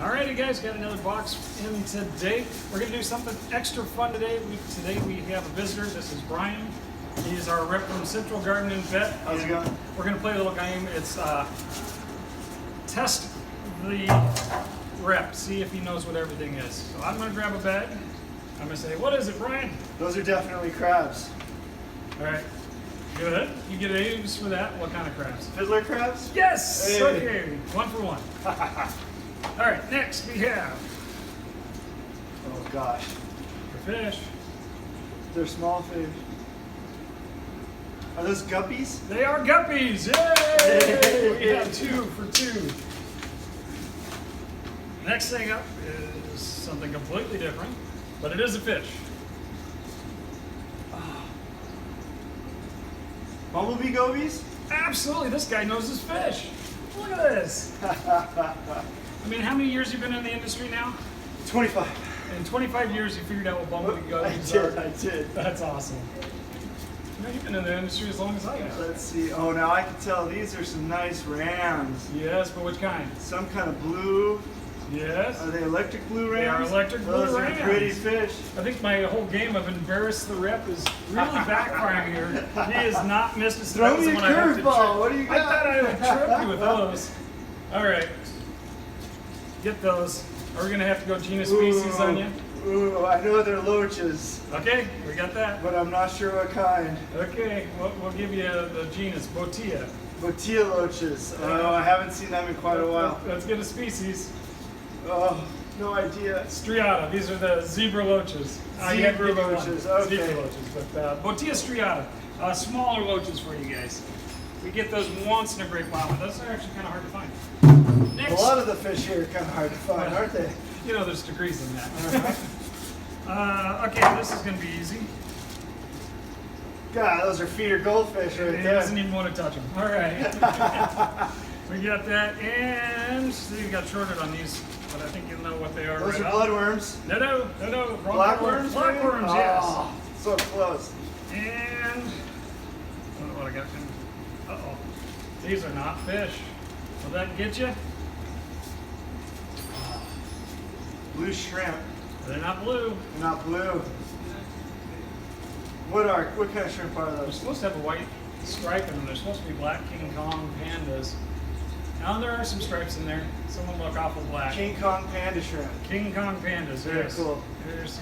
Alrighty guys, got another box in today. We're going to do something extra fun today. Today we have a visitor. This is Brian. He's our rep from Central Garden and Vet. How's it going? We're going to play a little game. It's test the rep, see if he knows what everything is. So I'm going to grab a bag. I'm going to say, what is it, Brian? Those are definitely crabs. Alright, good. You get A's for that. What kind of crabs? Fiddler crabs? Yes! Hey. Okay, 1 for 1. Alright, next we have Oh gosh. the fish. They're small fish. Are those guppies? They are guppies! Yay! We have 2 for 2. Next thing up is something completely different, but it is a fish. Bumblebee gobies? Absolutely, this guy knows his fish. Look at this. I mean, how many years have you been in the industry now? 25. In 25 years, you figured out what bumblebee gobies I did. That's awesome. You know, you've been in the industry as long as I have. Let's see. Oh, now I can tell these are some nice rams. Yes, but which kind? Some kind of blue. Yes. Are they electric blue rams? They are electric blue Those rams. are pretty fish. I think my whole game of embarrass the rep is really backfiring here. He has not missed his Throw me a when I hooked the curveball. trip. What do you got? I thought I would trip you with those. All right. Get those. Are we going to have to go genus species on you? Ooh, I know they're loaches, Okay, we got that. but I'm not sure what kind. Okay, we'll give you the genus, Botia. Botia loaches. Oh, I haven't seen them in quite a while. Let's get a species. Oh, no idea. Striata. These are the zebra loaches. Zebra loaches, okay. Zebra loaches, but Botia striata. Smaller loaches for you guys. We get those once in a great while, but those are actually kind of hard to find. Next. A lot of the fish here are kind of hard to find, aren't they? You know, there's degrees in that. Okay, this is going to be easy. God, those are feeder goldfish right He there. doesn't even want to touch them. All right. We got that, and see, you got shorted on these, but I think you'll know what they are. Those right are off. bloodworms. No. Wrong Blackworms? Blackworms, yes. Oh, so close. And, I don't know what I got. Uh-oh. These are not fish. Will that get you? Blue shrimp. They're not blue. They're not blue. What kind of shrimp are They're those? supposed to have a white stripe in them. They're supposed to be black King Kong pandas. Now there are some stripes in there. Some of them look awful black. King Kong panda shrimp. King Kong pandas. Very yes. cool. There's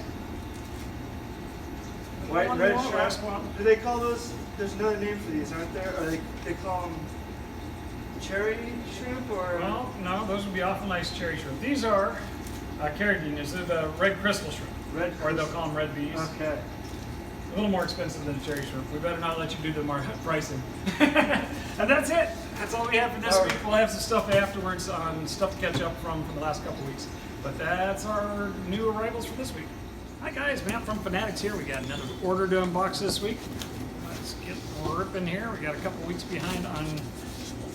White and one red more, shrimp. last one. Do they call those? There's another name for these, aren't there? Or they call them cherry shrimp or? Well, no, those would be awful nice cherry shrimp. These are carrageenas. They're the red crystal shrimp. Red Or they'll call them red bees. Okay. A little more expensive than cherry shrimp. We better not let you do the market pricing. And that's it. That's all we have for this All week. right. We'll have some stuff afterwards on stuff to catch up from the last couple weeks. But that's our new arrivals for this week. Hi guys, Matt from Finatics here. We got another order to unbox this week. Let's get ripping here. We got a couple weeks behind on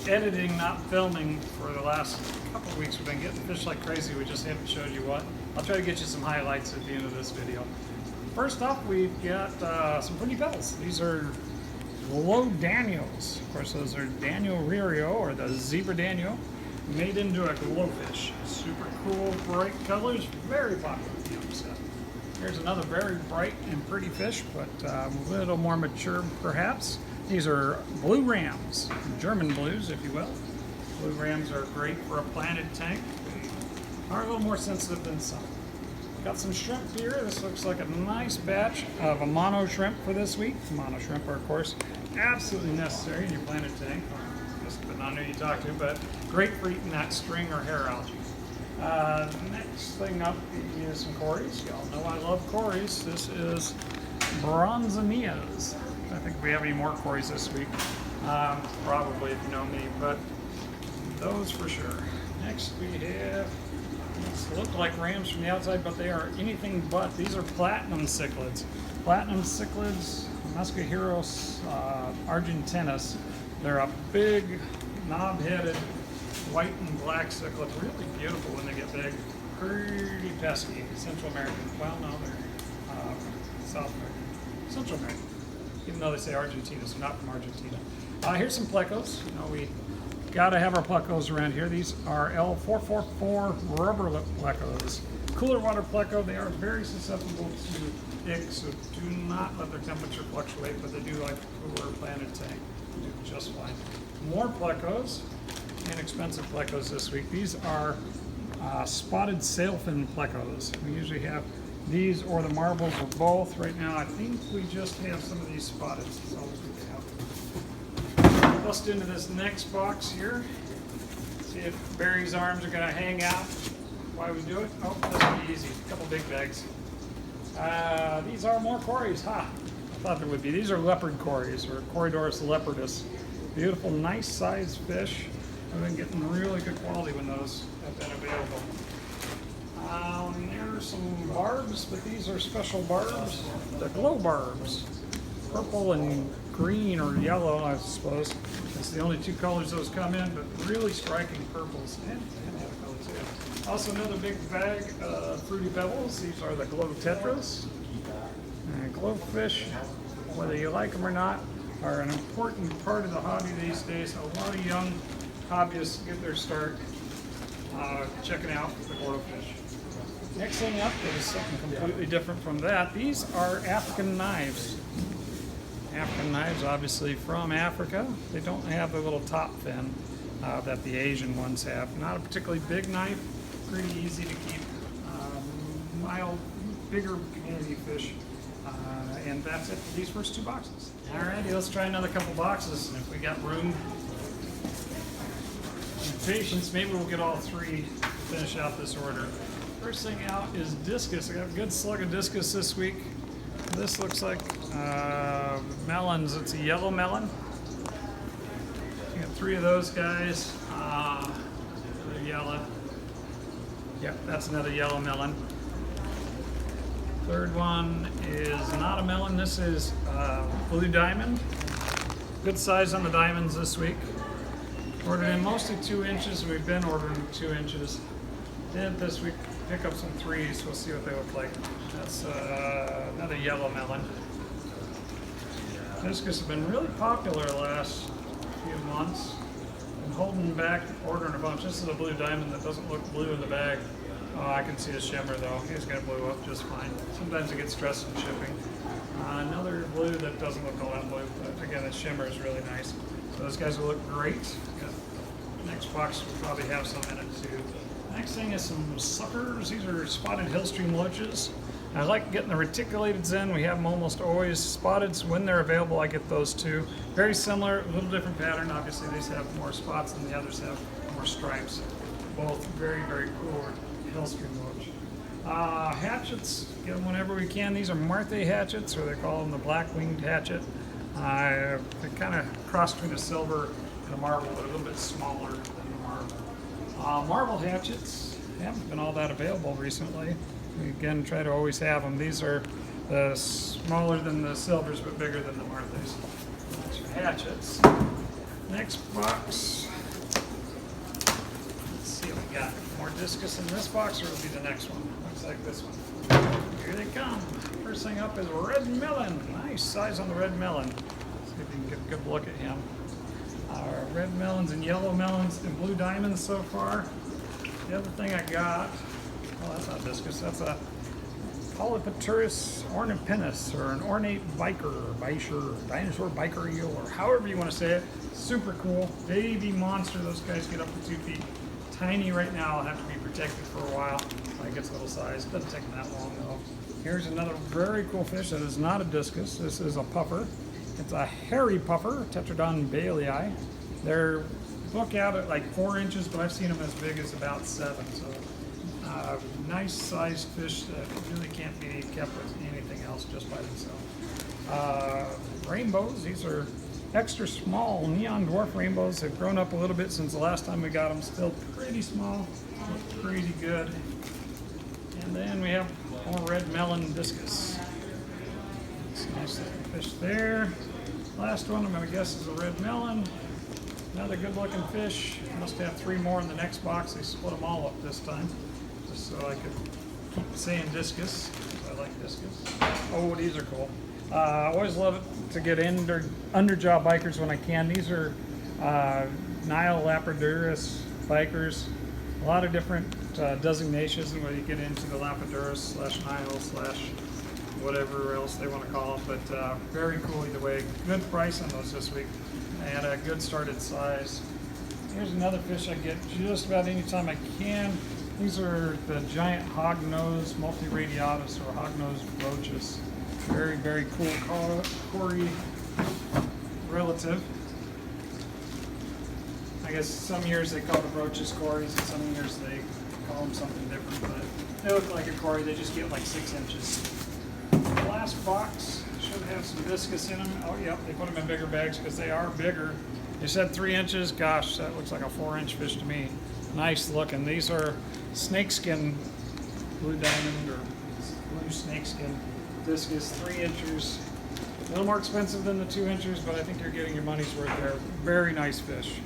editing, not filming for the last couple of weeks. We've been getting fish like crazy. We just haven't showed you what. I'll try to get you some highlights at the end of this video. First off, we've got some pretty bells. These are Glow Daniels. Of course, those are Daniel Ririo, or the Zebra Daniel, made into a glowfish. Super cool, bright colors, very popular with the young set. Here's another very bright and pretty fish, but a little more mature perhaps. These are blue rams, German blues, if you will. Blue rams are great for a planted tank. They are a little more sensitive than some. Got some shrimp here. This looks like a nice batch of a mono shrimp for this week. Mono shrimp are, of course, absolutely necessary in your planted tank. Just depending on who you talk to, but great for eating that string or hair algae. Next thing up is some cories. Y'all know I love cories. This is Bronzinias. I think we have any more cories this week. Probably, if you know me, but those for sure. Next we have, these look like rams from the outside, but they are anything but. These are platinum cichlids. Platinum cichlids, Muscaheros argentinus. They're a big, knob-headed, white and black cichlid. Really beautiful when they get big. Pretty pesky. Central American. Well, no, they're South American. Central American. Even though they say Argentina, so not from Argentina. Here's some plecos. You know, we Gotta have our plecos around here. These are L444 rubber lip plecos. Cooler water pleco. They are very susceptible to ick, so do not let their temperature fluctuate, but they do like a cooler planted tank. They do just fine. More plecos, inexpensive plecos this week. These are spotted sailfin plecos. We usually have these or the marbles or both. Right now, I think we just have some of these spotted. That's all we have. Bust into this next box here. See if Barry's arms are going to hang out while we do it. Oh, this will be easy. A couple big bags. These are more cories. Ha! I thought there would be. These are leopard cories, or Corydoras leopardus. Beautiful, nice sized fish. I've been getting really good quality when those have been available. There are some barbs, but these are special barbs. The glow barbs. Purple and green or yellow, I suppose. It's the only two colors those come in, but really striking purples. And other colors, yeah. Also another big bag of Fruity Pebbles. These are the glow tetras. Glowfish, whether you like them or not, are an important part of the hobby these days. A lot of young hobbyists get their start checking out the glowfish. Next thing up is something completely different from that. These are African knives. African knives, obviously from Africa. They don't have the little top fin that the Asian ones have. Not a particularly big knife, pretty easy to keep. Mild, bigger community fish. And that's it for these first two boxes. Alrighty, let's try another couple boxes. And if we got room and patience, maybe we'll get all three to finish out this order. First thing out is discus. I got a good slug of discus this week. This looks like melons. It's a yellow melon. You got three of those guys. They're yellow. Yep, that's another yellow melon. Third one is not a melon. This is blue diamond. Good size on the diamonds this week. Ordered in mostly 2 inches. We've been ordering 2 inches. Did this week pick up some 3s. We'll see what they look like. That's another yellow melon. Discus have been really popular the last few months. Been holding back, ordering a bunch. This is a blue diamond that doesn't look blue in the bag. Oh, I can see a shimmer though. He's gonna blow up just fine. Sometimes it gets stressed in shipping. Another blue that doesn't look all that blue, but again, the shimmer is really nice. So those guys will look great. Next box will probably have some in it too. Next thing is some suckers. These are spotted hillstream loaches. I like getting the reticulated in. We have them almost always spotted, so when they're available, I get those too. Very similar, a little different pattern. Obviously, these have more spots than the others have more stripes. Both very, very cool hillstream loach. Hatchets, get them whenever we can. These are Marthe hatchets, or they call them the black-winged hatchet. They're kind of cross between a silver and a marble, but a little bit smaller than the marble. Marble hatchets haven't been all that available recently. We again try to always have them. These are smaller than the silvers, but bigger than the Marthes. That's your hatchets. Next box. Let's see what we got. More discus in this box, or it'll be the next one. Looks like this one. Here they come. First thing up is red melon. Nice size on the red melon. See if you can get a good look at him. Red melons and yellow melons and blue diamonds so far. The other thing I got, well, that's not discus, that's a Polypterus ornipinus, or an ornate dinosaur biker eel, or however you want to say it. Super cool, baby monster. Those guys get up to 2 feet. Tiny right now, I'll have to be protected for a while. It gets a little size, doesn't take them that long though. Here's another very cool fish that is not a discus. This is a puffer. It's a hairy puffer, Tetradon bailey. They're book out at like 4 inches, but I've seen them as big as about 7. So nice sized fish that really can't be kept with anything else, just by themselves. Rainbows, these are extra small neon dwarf rainbows. They've grown up a little bit since the last time we got them. Still pretty small, look pretty good. And then we have more red melon discus. It's a nice looking fish there. Last one I'm going to guess is a red melon. Another good looking fish. Must have 3 more in the next box. They split them all up this time, just so I could keep saying discus, because I like discus. Oh, these are cool. I always love it to get underjaw bikers when I can. These are Nile Lapidurus bikers. A lot of different designations where you get into the Lapidurus / Nile / whatever else they want to call it, but very cool either way. Good price on those this week, and a good started size. Here's another fish I get just about any time I can. These are the giant hognose multiradiatus or hognose roaches. Very, very cool cory relative. I guess some years they call the roaches cories, and some years they call them something different, but they look like a cory, they just get like 6 inches. The last box should have some viscous in them. Oh, yep, they put them in bigger bags because they are bigger. They said 3 inches. Gosh, that looks like a 4-inch fish to me. Nice looking. These are snakeskin blue diamond or blue snakeskin viscous, 3 inches. A little more expensive than the 2 inches, but I think you're getting your money's worth there. Very nice fish.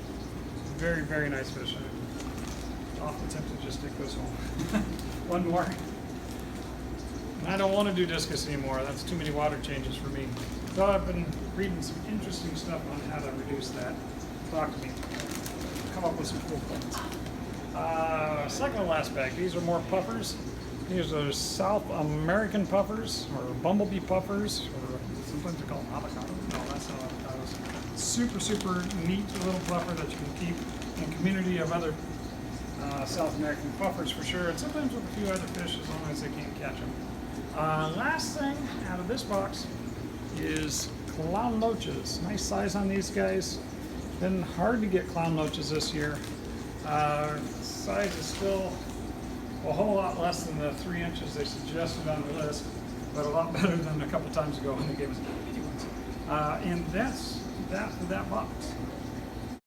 Very, very nice fish. I'm awfully tempted to just take this home. One more. And I don't want to do discus anymore. That's too many water changes for me. So I've been reading some interesting stuff on how to reduce that. Talk to me. Come up with some cool things. Second to last bag. These are more puffers. These are South American puffers, or bumblebee puffers, or sometimes they call them avocados. No, that's not avocados. Super, super neat little puffer that you can keep in a community of other South American puffers for sure, and sometimes with a few other fish as long as they can't catch them. Last thing out of this box is clown loaches. Nice size on these guys. Been hard to get clown loaches this year. Size is still a whole lot less than the 3 inches they suggested on the list, but a lot better than a couple times ago when they gave us the 50 ones. And that's that for that box.